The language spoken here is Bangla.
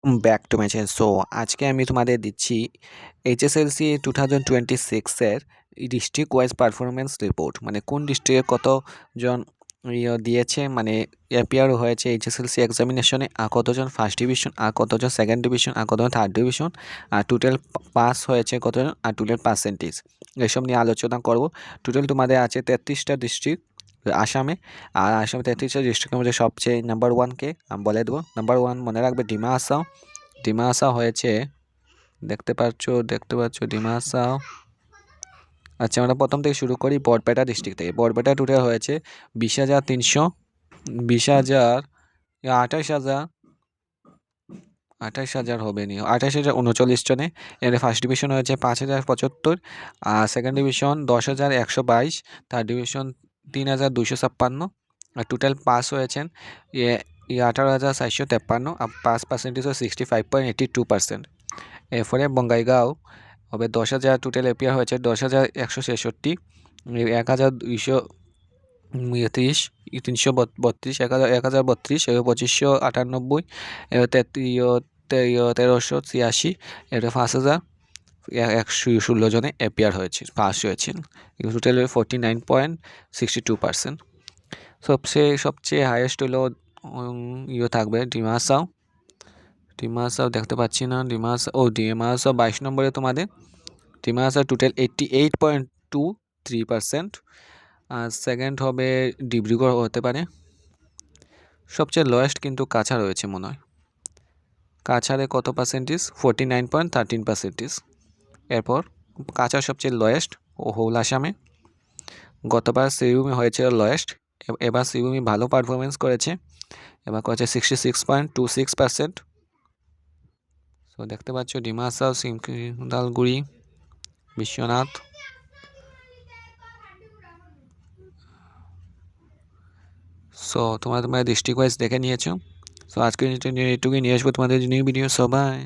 Back to my channel. So আজকে আমি তোমাদের দিচ্ছি এইচএসএলসি 2026 এর ডিস্ট্রিক্ট ওয়াইজ পারফরমেন্স রিপোর্ট, মানে কোন ডিস্ট্রিক্টে কতজন দিয়েছে, মানে অ্যাপিয়ার হয়েছে এইচএসএলসি এক্সামিনেশনে, আর কতজন ফার্স্ট ডিভিশন, আর কতজন সেকেন্ড ডিভিশন, আর কতজন থার্ড ডিভিশন, আর টোটাল পাস হয়েছে কতজন, আর টোটাল পার্সেন্টেজ, এসব নিয়ে আলোচনা করব। টোটাল তোমাদের আছে 33টা ডিস্ট্রিক্ট আসামে, আর আসামে 33টা ডিস্ট্রিক্টের মধ্যে সবচেয়ে নাম্বার ওয়ানকে আমি বলে দেবো। নাম্বার ওয়ান মনে রাখবে ডিমা হাসাও। ডিমা হাসাও হয়েছে, দেখতে পাচ্ছ ডিমা হাসাও। আচ্ছা, আমরা প্রথম থেকে শুরু করি বরপেটা ডিস্ট্রিক্ট থেকে। বরপেটা টোটাল হয়েছে 20,300, 20,000, 28,000, 28,000 হবে নি, 28,039 জনে। এর ফার্স্ট ডিভিশন হয়েছে 5,075, আর সেকেন্ড ডিভিশন 10,122, থার্ড ডিভিশন 3,256, আর টোটাল পাস হয়েছেন 18,453, আর পাস পার্সেন্টেজ 65.82%। এরপরে বঙ্গাইগাঁও হবে 10,000, টোটাল এপিয়ার হয়েছে 10,166, 1,230, 332, 1,032, 2,598, 1,386, 5,116 জনে অ্যাপিয়ার হয়েছে, পাস হয়েছেন। টোটাল 49.62%। সবচেয়ে হাইয়েস্ট হলো থাকবে ডিমা হাসাও। ডিমা হাসাও দেখতে পাচ্ছি না, ডিমা হাসাও 22 নম্বরে তোমাদের। ডিমা হাসাও টোটাল 88.23%। আর সেকেন্ড হবে ডিব্রুগড় হতে পারে। সবচেয়ে লোয়েস্ট কিন্তু কাছাড় রয়েছে মনে হয়। কাছাড়ে কত পার্সেন্টেজ? 49.13%। এরপর কাছাড় সবচেয়ে লোয়েস্ট ও হোল আসামে। গতবার শ্রীভূমি হয়েছিল লোয়েস্ট, এবার শ্রীভূমি ভালো পারফরমেন্স করেছে, এবার করেছে 66.26%। সো দেখতে পাচ্ছ ডিমা হাসাও, শিমদালগুড়ি, বিশ্বনাথ। সো তোমরা ডিস্ট্রিক্ট ওয়াইজ দেখে নিয়েছো। সো আজকে এটুকুই নিয়ে আসবো তোমাদের নিউ ভিডিও। সবাই